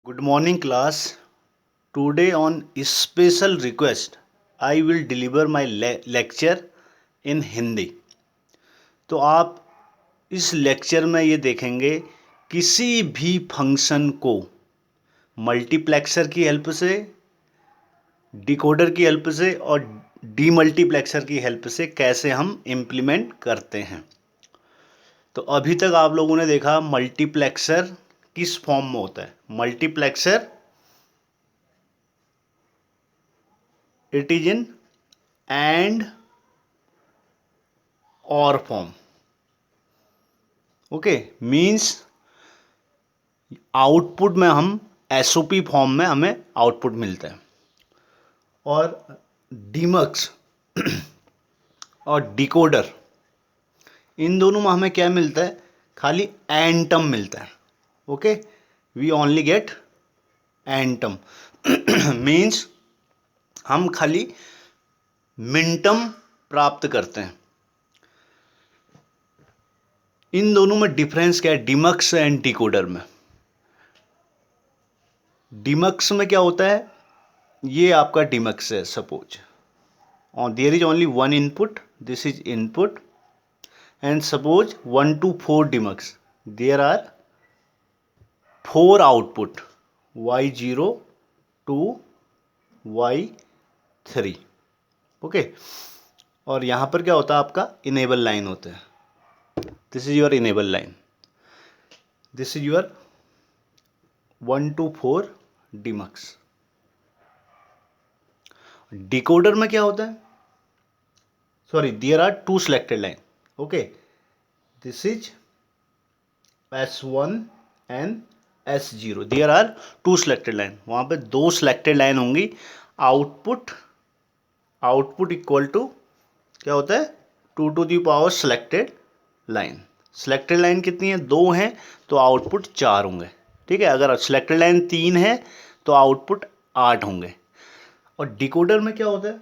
Good morning, class. Today, on special request, I will deliver my lecture in Hindi. तो आप इस lecture में ये देखेंगे किसी भी फंक्शन को मल्टीप्लेक्सर की हेल्प से, डिकोडर की हेल्प से और डीमल्टीप्लेक्सर की हेल्प से कैसे हम इम्प्लीमेंट करते हैं. तो अभी तक आप लोगों ने देखा मल्टीप्लेक्सर किस फॉर्म में होता है. Multiplexer it is in and और फॉर्म. ओके, मीन्स आउटपुट में हम एसओपी फॉर्म में हमें आउटपुट मिलता है. और डीमक्स और डिकोडर, इन दोनों में हमें क्या मिलता है? खाली एंड टर्म मिलता है. Okay, we only get end term. Means हम खाली मिनटम प्राप्त करते हैं. इन दोनों में डिफरेंस क्या है? डीमक्स एंड डिकोडर में. डीमक्स में क्या होता है? ये आपका डीमक्स है. Suppose there is only one input, this is input, and suppose 1 to 4 demux, there are 4 output, y0 to y3. Okay, और यहाँ पर क्या होता है? आपका इनेबल लाइन होता है. This is your enable line, this is your 1 to 4 demux. Decoder में क्या होता है? Sorry, there are 2 selected line. Okay, this is S1 and S0. There are 2 selected line. वहां पे 2 सिलेक्टेड लाइन होंगी. आउटपुट इक्वल टू क्या होता है? 2 to the power selected line. Selected line कितनी है? 2 हैं, तो आउटपुट 4 होंगे. ठीक है, अगर सिलेक्टेड लाइन 3 है तो आउटपुट 8 होंगे. और डिकोडर में क्या होता है?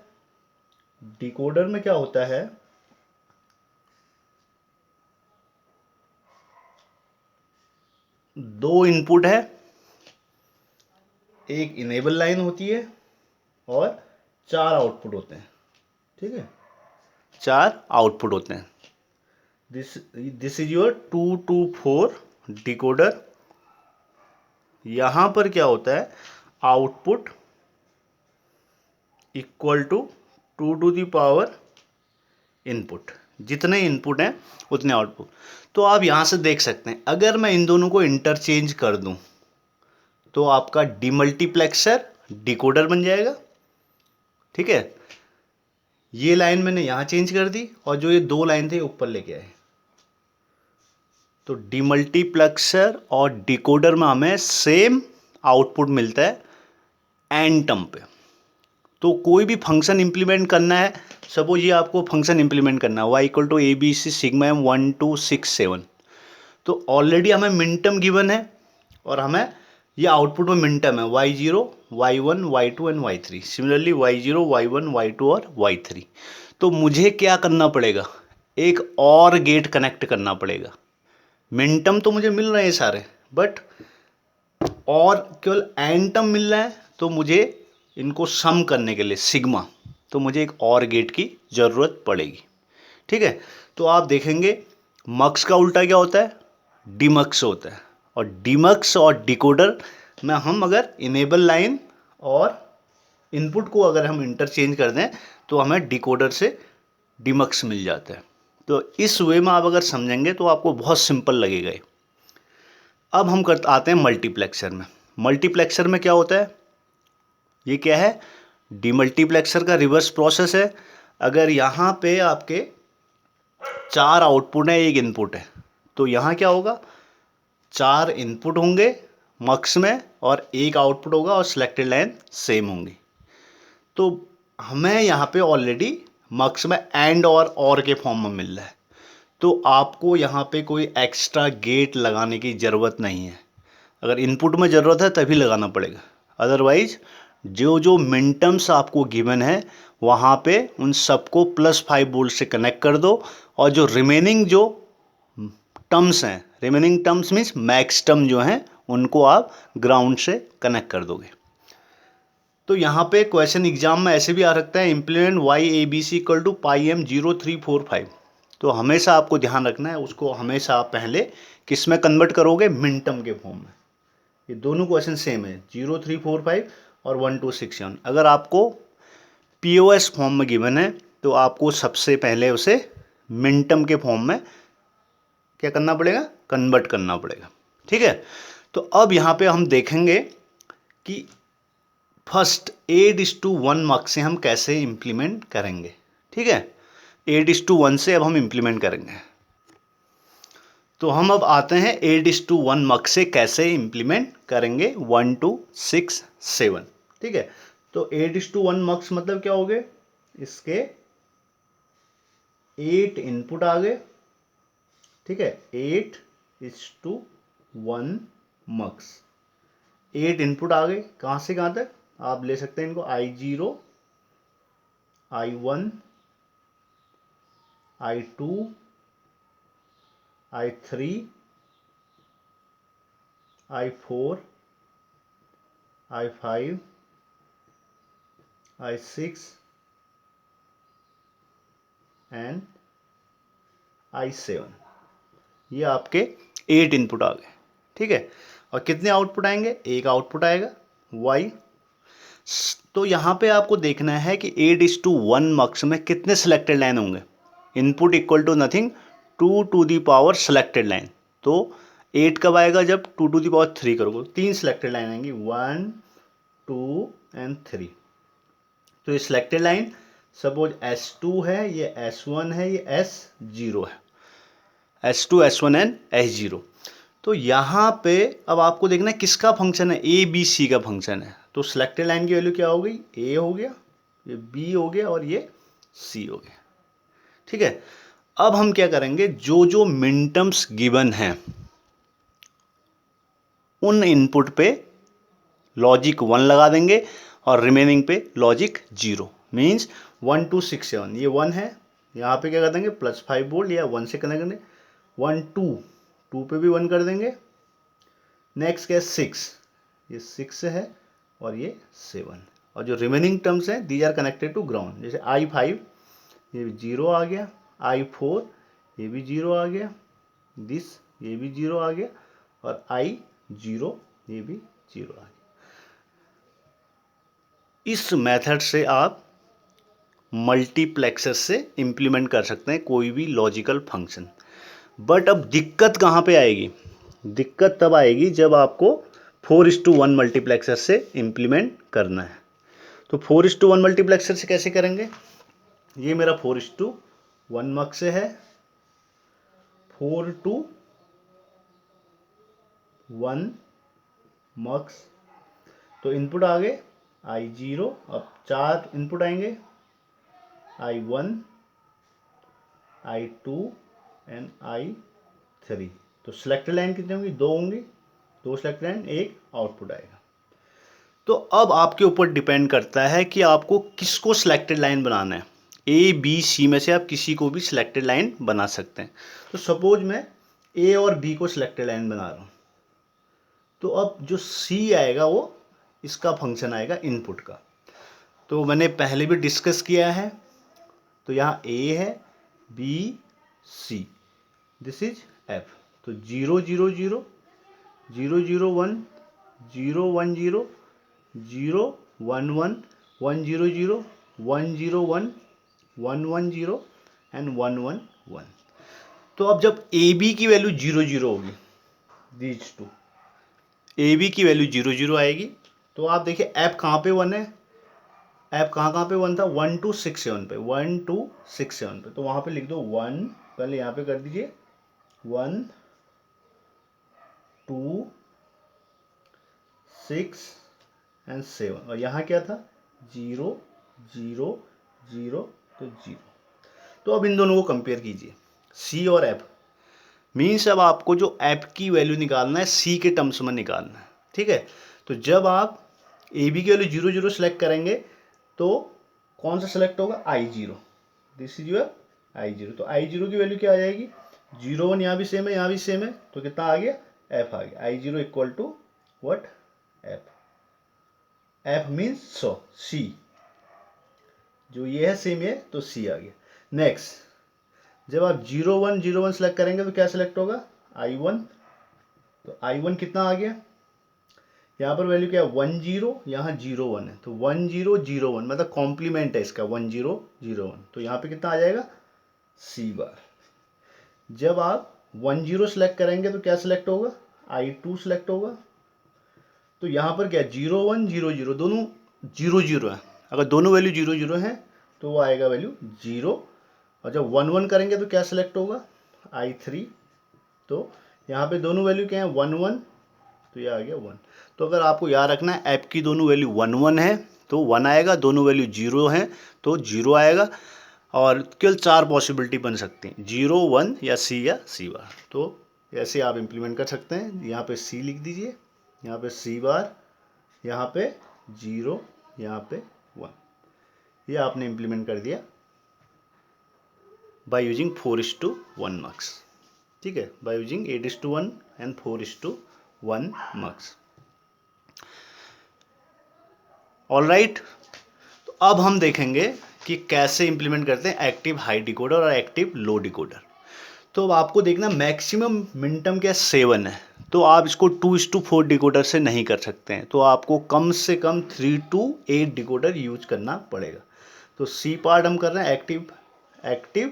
डिकोडर में क्या होता है? 2 इनपुट है, एक इनेबल लाइन होती है और 4 आउटपुट होते हैं. ठीक है, 4 आउटपुट होते हैं. This is your 2 to 4 decoder. यहां पर क्या होता है? Output equal to 2 to the power input. जितने इनपुट हैं उतने आउटपुट. तो आप यहां से देख सकते हैं, अगर मैं इन दोनों को इंटरचेंज कर दूं तो आपका डीमल्टीप्लेक्सर डिकोडर बन जाएगा. ठीक है, ये लाइन मैंने यहां चेंज कर दी और जो ये 2 लाइन थे ऊपर लेके आए. तो डीमल्टीप्लेक्सर और डिकोडर में हमें सेम आउटपुट मिलता है एंड टर्म पे. तो कोई भी फंक्शन इंप्लीमेंट करना है, सपोज ये आपको फंक्शन इंप्लीमेंट करना है y equal to A B C sigma m 1 2 6 7. तो ऑलरेडी हमें मिनटम गिवन है और हमें ये आउटपुट में मिनटम है y0 y1 y2 and y3. Similarly y0 y1 y2 और y3. तो मुझे क्या करना पड़ेगा? एक और गेट कनेक्ट करना पड़ेगा. मिनटम तो मुझे मिल रहे हैं सारे, बट और केवल एंड टर्म मिल रहा है. तो मुझे इनको सम करने के लिए सिग्मा, तो मुझे एक और गेट की ज़रूरत पड़ेगी. ठीक है, तो आप देखेंगे मक्स का उल्टा क्या होता है? डीमक्स होता है. और डीमक्स और डिकोडर में हम अगर इनेबल लाइन और इनपुट को अगर हम इंटरचेंज कर दें तो हमें डिकोडर से डीमक्स मिल जाता है. तो इस वे में आप अगर समझेंगे तो आपको बहुत सिंपल लगेगा. अब हम आते हैं मल्टीप्लेक्सर में. मल्टीप्लेक्सर में क्या होता है? ये क्या है? डीमल्टीप्लेक्सर का रिवर्स प्रोसेस है. अगर यहाँ पे आपके 4 आउटपुट है, एक इनपुट है, तो यहाँ क्या होगा? 4 इनपुट होंगे मक्स में और एक आउटपुट होगा और सिलेक्टेड लाइन सेम होंगी. तो हमें यहाँ पे ऑलरेडी मक्स में एंड और के फॉर्म में मिल रहा है. तो आपको यहाँ पे कोई एक्स्ट्रा गेट लगाने की ज़रूरत नहीं है. अगर इनपुट में ज़रूरत है तभी लगाना पड़ेगा, अदरवाइज जो जो मिनटम्स आपको गिवन है वहाँ पे उन सबको +5 वोल्ट से कनेक्ट कर दो. और जो रिमेनिंग जो टर्म्स हैं, remaining terms means max term जो हैं, उनको आप ग्राउंड से कनेक्ट कर दोगे। तो यहाँ पे क्वेश्चन एग्जाम में ऐसे भी आ सकता है, implement Y A B C equal to pi m 0345। तो हमेशा आपको ध्यान रखना है, उसको हमेशा आप पहले किस में कन्वर्ट करोगे, मिनटम के फॉर्म में। ये दोनों क्वेश्चन सेम है, 0345 और 1267। अगर आपको पीओएस फॉर्म में गिवन है तो आपको सबसे पहले उसे मिनटम के फॉर्म में क्या करना पड़ेगा, कन्वर्ट करना पड़ेगा। ठीक है, तो अब यहाँ पे हम देखेंगे कि फर्स्ट 8:1 मार्क से हम कैसे इम्प्लीमेंट करेंगे। ठीक है, 8:1 से अब हम इम्प्लीमेंट करेंगे। तो हम अब आते हैं 8:1 मार्क से कैसे इम्प्लीमेंट करेंगे 1 2 6 7। ठीक है, तो 8:1 मार्क्स मतलब क्या हो गए, इसके 8 इनपुट आ गए। ठीक है, 8:1 मार्क्स, 8 इनपुट आ गए। कहां से कहां तक आप ले सकते हैं इनको, I0, I1, I2, I3, I4, I5, I6 and I7। ये आपके 8 इनपुट आ गए। ठीक है, और कितने आउटपुट आएंगे, एक आउटपुट आएगा Y। तो यहाँ पे आपको देखना है कि 8:1 मार्क्स में कितने सिलेक्टेड लाइन होंगे। Input equal to nothing 2 to the power selected line. तो 8 कब आएगा, जब 2 टू दी पावर 3 करोगे, 3 सिलेक्टेड लाइन आएंगी, 1 2 एंड 3। तो ये सिलेक्टेड लाइन सपोज S2 है, ये S1 है, ये S0 है, S2 S1 एंड S0। तो यहाँ पे अब आपको देखना है किसका फंक्शन है, ए बी सी का फंक्शन है। तो सिलेक्टेड लाइन की वैल्यू क्या हो गई, ए हो गया, ये बी हो गया और ये सी हो गया। ठीक है, अब हम क्या करेंगे, जो जो मिनटम्स गिवन हैं उन इनपुट पे लॉजिक 1 लगा देंगे और रिमेनिंग पे लॉजिक 0। मीन्स 1 2 6 7, ये 1 है, यहाँ पे क्या कर देंगे +5 वोल्ट या 1 से कनेक्ट करेंगे, 1 2 पे भी 1 कर देंगे। नेक्स्ट क्या है 6, ये 6 है और ये 7, और जो रिमेनिंग टर्म्स हैं these are connected to ground. जैसे I5 ये भी 0 आ गया, I4 ये भी 0 आ गया, दिस ये भी 0 आ गया और I0 ये भी 0 आ गया। इस मेथड से आप मल्टीप्लेक्सर से इम्प्लीमेंट कर सकते हैं कोई भी लॉजिकल फंक्शन। बट अब दिक्कत कहाँ पे आएगी, दिक्कत तब आएगी जब आपको 4:1 मल्टीप्लेक्सर से इम्प्लीमेंट करना है। तो 4:1 मल्टीप्लेक्सर से कैसे करेंगे, ये मेरा 4:1 मक से है, 4 to 1 मक्स। तो इनपुट आ गए I0, अब 4 इनपुट आएंगे, I1, I2 एंड I3। तो सिलेक्टेड लाइन कितनी होंगी, 2 होंगी, 2 सिलेक्टेड लाइन, एक आउटपुट आएगा। तो अब आपके ऊपर डिपेंड करता है कि आपको किसको सिलेक्टेड लाइन बनाना है। ए बी सी में से आप किसी को भी सिलेक्टेड लाइन बना सकते हैं। तो सपोज मैं ए और बी को सिलेक्टेड लाइन बना रहा हूँ, तो अब जो सी आएगा वो इसका फंक्शन आएगा इनपुट का। तो मैंने पहले भी डिस्कस किया है, तो यहाँ ए है, B C, this is F. तो 0 0 0 0 0 1 0 1 0 0 1 1 1 0 0 1 0 1 1 1 0 एंड 1 1 1। तो अब जब ए बी की वैल्यू 0 0 होगी, दीज टू ए बी की वैल्यू 0 0 आएगी, तो आप देखिए ऐप कहाँ पे 1 है, ऐप कहाँ पे 1 था, 1 2 6 7 पे, 1 2 6 7 पे। तो वहाँ पे लिख दो 1, पहले यहाँ पे कर दीजिए 1 2 6 एंड 7, और यहाँ क्या था 0 0 0, तो 0। तो अब इन दोनों को कंपेयर कीजिए, सी और एफ। मीन्स अब आपको जो एफ की वैल्यू निकालना है सी के टर्म्स में निकालना है। ठीक है, तो जब आप ए बी की वैल्यू 0 0 सेलेक्ट करेंगे तो कौन सा सेलेक्ट होगा, I0, this is your I0। तो I0 की वैल्यू क्या आ जाएगी, 0 1, यहाँ भी सेम है, यहाँ भी सेम है, तो कितना आ गया एफ आ गया, I0 equal to what, F, F means 100, C, जो ये है सेम है तो सी आ गया। नेक्स्ट जब आप 0 1 सेलेक्ट करेंगे तो क्या सेलेक्ट होगा, I1, तो I1 कितना आ गया, यहाँ पर वैल्यू क्या है 10, यहाँ 01 है, तो 1001 मतलब कॉम्प्लीमेंट है इसका 1001, तो यहाँ पे कितना आ जाएगा, सी बार। जब आप 10 सेलेक्ट करेंगे तो क्या सेलेक्ट होगा, I2 सेलेक्ट होगा, तो यहाँ पर क्या 01 00 दोनों 00 है, अगर दोनों वैल्यू 00 हैं तो वो आएगा वैल्यू 0, और जब 11 करेंगे तो क्या सेलेक्ट होगा, I3, तो यहाँ पे दोनों वैल्यू क्या है 11, तो ये आ गया 1। तो अगर आपको याद रखना है ऐप की दोनों वैल्यू 11 है तो 1 आएगा, दोनों वैल्यू 0 है तो 0 आएगा, और केवल 4 पॉसिबिलिटी बन सकती हैं, 0 1 या सी बार। तो ऐसे आप इम्प्लीमेंट कर सकते हैं, यहाँ पे सी लिख दीजिए, यहाँ पे सी बार, यहाँ पे 0, यहाँ पे 1, ये आपने इम्प्लीमेंट कर दिया बाय यूजिंग 4:1 मक्स, ठीक है, बाय यूजिंग 8:1 एंड 4:1 मक्स। ऑलराइट, तो अब हम देखेंगे कि कैसे इंप्लीमेंट करते हैं एक्टिव हाई डिकोडर और एक्टिव लो डिकोडर। तो अब आपको देखना मैक्सिमम मिनटम क्या 7 है, तो आप इसको 2:4 डिकोडर से नहीं कर सकते हैं, तो आपको कम से कम 3 to 8 डिकोडर यूज करना पड़ेगा। तो सी पार्ट हम कर रहे हैं एक्टिव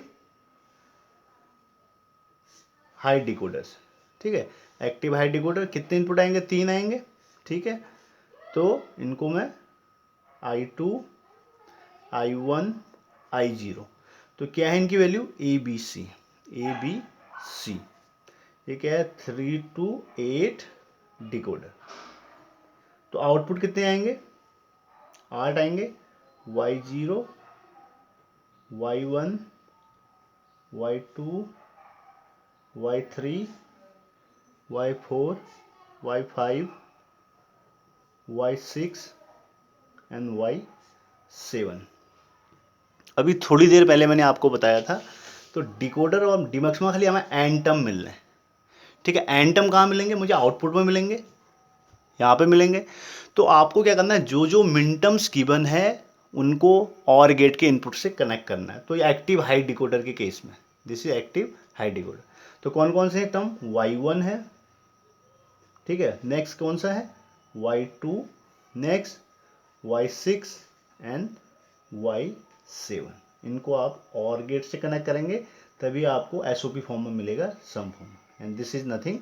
हाई डिकोडर से, ठीक है। एक्टिव हाई डिकोडर कितने इनपुट आएंगे, 3 आएंगे, ठीक है। तो इनको मैं I2 I1 I0, तो क्या है इनकी वैल्यू ABC, ये क्या है 3 to 8 डिकोडर। तो आउटपुट कितने आएंगे, 8 आएंगे, Y0 Y1 Y2 Y3 Y4 Y5 Y6 and Y7। अभी थोड़ी देर पहले मैंने आपको बताया था, तो डिकोडर और डीमक्स में खाली हमें एन टर्म मिल रहे हैं, ठीक है। एन टर्म कहाँ मिलेंगे, मुझे आउटपुट में मिलेंगे, यहाँ पे मिलेंगे। तो आपको क्या करना है, जो जो मिनटर्म्स गिवन है उनको और गेट के इनपुट से कनेक्ट करना है। तो ये एक्टिव हाई डिकोडर के केस में, this is active high decoder. तो कौन कौन से टर्म, Y1 है, ठीक है, नेक्स्ट कौन सा है Y2, next Y6 and Y7। इनको आप और गेट से कनेक्ट करेंगे तभी आपको SOP फॉर्म में मिलेगा sum form, and this is nothing,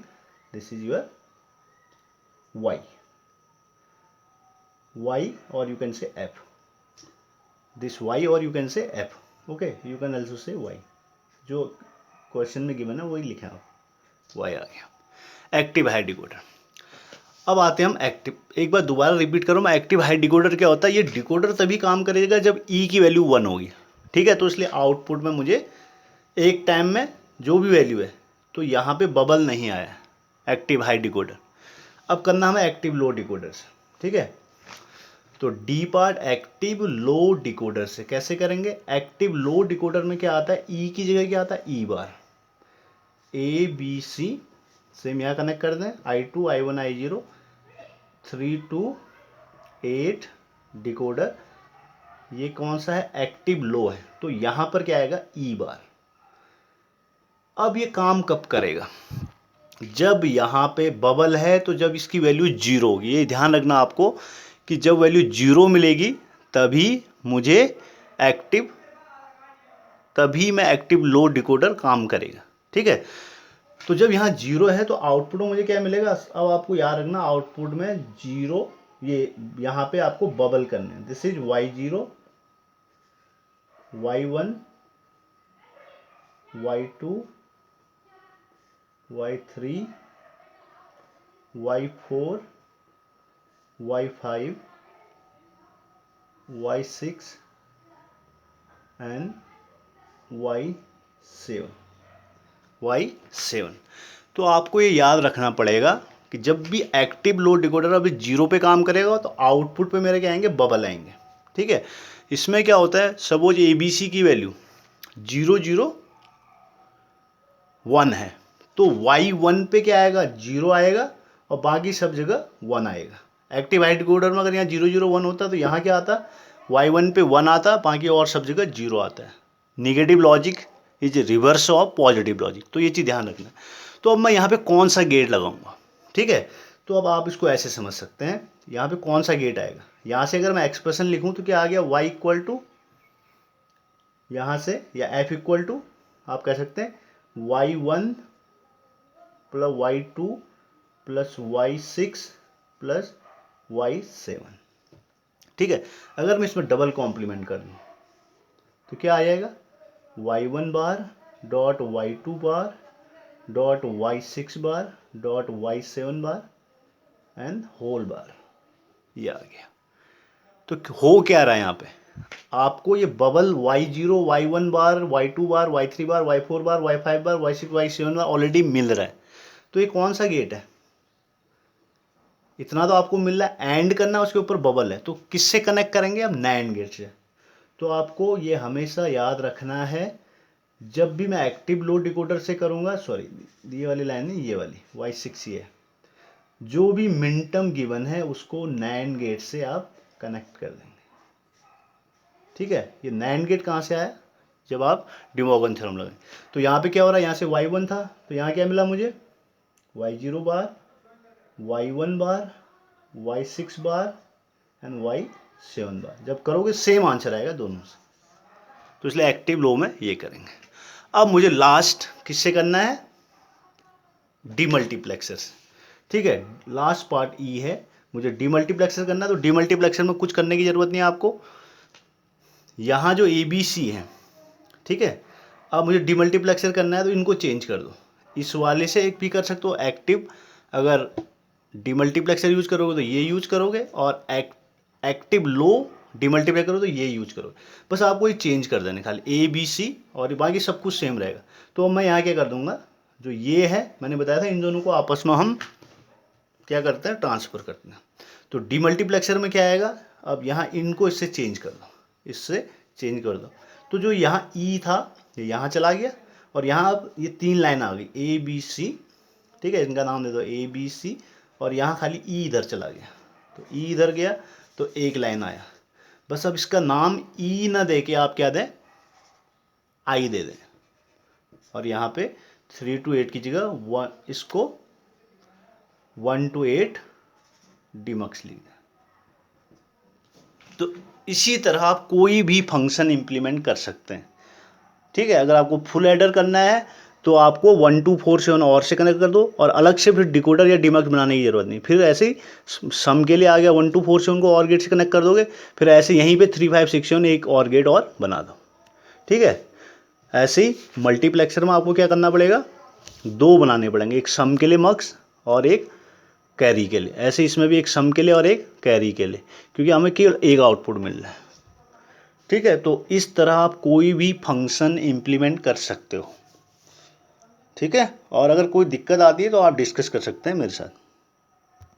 this is your Y or you can say F, this Y or you can say F, okay, you can also say Y, जो question में given है वही लिखा है, Y आ गया active high decoder. अब आते हैं हम एक्टिव, एक बार दोबारा रिपीट करो मैं, एक्टिव हाई डिकोडर क्या होता है, ये डिकोडर तभी काम करेगा जब E की वैल्यू 1 होगी, ठीक है। तो इसलिए आउटपुट में मुझे एक टाइम में जो भी वैल्यू है, तो यहाँ पे बबल नहीं आया, एक्टिव हाई डिकोडर। अब करना हमें एक्टिव लो डिकोडर से, ठीक है। तो D part active low decoder से कैसे करेंगे, एक्टिव लो डिकोडर में क्या आता है, ई की जगह क्या आता है, ई बार, ABC, सेम यहाँ कनेक्ट कर दें, I2 I1 I0, 3 to 8 decoder, ये कौन सा है, एक्टिव लो है, तो यहाँ पर क्या आएगा, ई बार। अब ये काम कब करेगा, जब यहाँ पे बबल है, तो जब इसकी वैल्यू 0 होगी, ये ध्यान रखना आपको कि जब वैल्यू 0 मिलेगी तभी मैं एक्टिव लो डिकोडर काम करेगा, ठीक है। तो जब यहाँ 0 है तो आउटपुट में मुझे क्या मिलेगा, अब आपको याद रखना आउटपुट में 0, ये यहाँ पे आपको बबल करने हैं, this is Y0 Y1 Y2 Y3 Y4 Y5 Y6 and Y7। तो आपको ये याद रखना पड़ेगा कि जब भी एक्टिव लो डिकोडर अभी 0 पे काम करेगा तो आउटपुट पे मेरे क्या आएंगे, बबल आएंगे, ठीक है। इसमें क्या होता है, सपोज ABC की वैल्यू 0 0 1 है, तो y1 पे क्या आएगा, 0 आएगा और बाकी सब जगह 1 आएगा। एक्टिव हाइट डिकोडर में अगर यहाँ 0 0 1 होता तो यहाँ क्या आता, y1 पे 1 आता, बाकी और सब जगह 0 आता है। Negative logic is reverse of positive logic, तो ये चीज़ ध्यान रखना। तो अब मैं यहाँ पे कौन सा गेट लगाऊंगा, ठीक है। तो अब आप इसको ऐसे समझ सकते हैं, यहाँ पे कौन सा गेट आएगा, यहाँ से अगर मैं एक्सप्रेशन लिखूँ तो क्या आ गया, y इक्वल टू यहाँ से, या f इक्वल टू आप कह सकते हैं y1 plus y2 plus y6 plus y7, ठीक है। अगर मैं इसमें डबल कॉम्प्लीमेंट कर लूँ तो क्या आ जाएगा, y1 bar dot y2 bar dot y6 bar dot y7 bar and whole bar, ये आ गया। तो हो क्या रहा है यहाँ पे, आपको ये बबल y0 y1 बार y2 बार y3 बार y4 बार y5 बार y6 y7 बार ऑलरेडी मिल रहा है। तो ये कौन सा गेट है, इतना तो आपको मिल रहा है, एंड करना उसके ऊपर बबल है, तो किससे कनेक्ट करेंगे हम, नैंड गेट से। तो आपको ये हमेशा याद रखना है, जब भी मैं एक्टिव लो डिकोडर से करूँगा, सॉरी ये वाली लाइन नहीं, ये वाली y6 ये है, जो भी मिनटर्म गिवन है उसको नैंड गेट से आप कनेक्ट कर देंगे, ठीक है। ये नैंड गेट कहाँ से आया, जब आप डी मॉर्गन थ्योरम लगाएं। तो यहाँ पे क्या हो रहा है, यहाँ से y1 था तो यहाँ क्या मिला मुझे, y0 bar y1 bar y6 bar and y7 बार। जब करोगे सेम आंसर आएगा दोनों से, तो इसलिए एक्टिव लो में ये करेंगे। अब मुझे लास्ट किससे करना है, डीमल्टीप्लेक्सर से, ठीक है। लास्ट पार्ट ई है, मुझे डीमल्टीप्लेक्सर करना है। तो डीमल्टीप्लेक्सर में कुछ करने की ज़रूरत नहीं है आपको, यहाँ जो ABC है, ठीक है। अब मुझे डीमल्टीप्लेक्सर करना है तो इनको चेंज कर दो, इस वाले से एक भी कर सकते हो एक्टिव, अगर डीमल्टीप्लेक्सर यूज करोगे तो ये यूज करोगे, और एक्टिव लो डीमल्टीप्लाई करो तो ये यूज करो। बस आपको ये चेंज कर देने खाली ABC, और बाकी सब कुछ सेम रहेगा। तो अब मैं यहाँ क्या कर दूंगा, जो ये है मैंने बताया था, इन दोनों को आपस में हम क्या करते हैं, ट्रांसफर करते हैं। तो डीमल्टीप्लेक्सर में क्या आएगा, अब यहाँ इनको इससे चेंज कर दो, इससे चेंज कर दो, तो जो यहाँ E था ये यहाँ चला गया, और यहाँ अब ये 3 लाइन आ गई ABC, ठीक है, इनका नाम दे दो ABC, और यहाँ खाली E इधर चला गया, तो E इधर गया तो एक लाइन आया। बस अब इसका नाम E ना दे के आप क्या दें, I दे दें, और यहाँ पे 3 to 8 की जगह इसको 1 to 8 डीमक्स लिख दें। तो इसी तरह आप कोई भी फंक्शन इंप्लीमेंट कर सकते हैं, ठीक है। अगर आपको फुल एडर करना है तो आपको 1 2 4 7 और से कनेक्ट कर दो, और अलग से फिर डिकोडर या डीमक्स बनाने की जरूरत नहीं। फिर ऐसे ही सम के लिए आ गया 1 2 4 7 को और गेट से कनेक्ट कर दोगे, फिर ऐसे यहीं पे 3 5 6 7 एक और गेट और बना दो, ठीक है। ऐसे ही मल्टीप्लेक्सर में आपको क्या करना पड़ेगा, 2 बनाने पड़ेंगे, एक सम के लिए मक्स और एक कैरी के लिए। ऐसे इसमें भी एक सम के लिए और एक कैरी के लिए, क्योंकि हमें केवल एक आउटपुट मिल रहा है, ठीक है। तो इस तरह आप कोई भी फंक्शन इंप्लीमेंट कर सकते हो, ठीक है। और अगर कोई दिक्कत आती है तो आप डिस्कस कर सकते हैं मेरे साथ।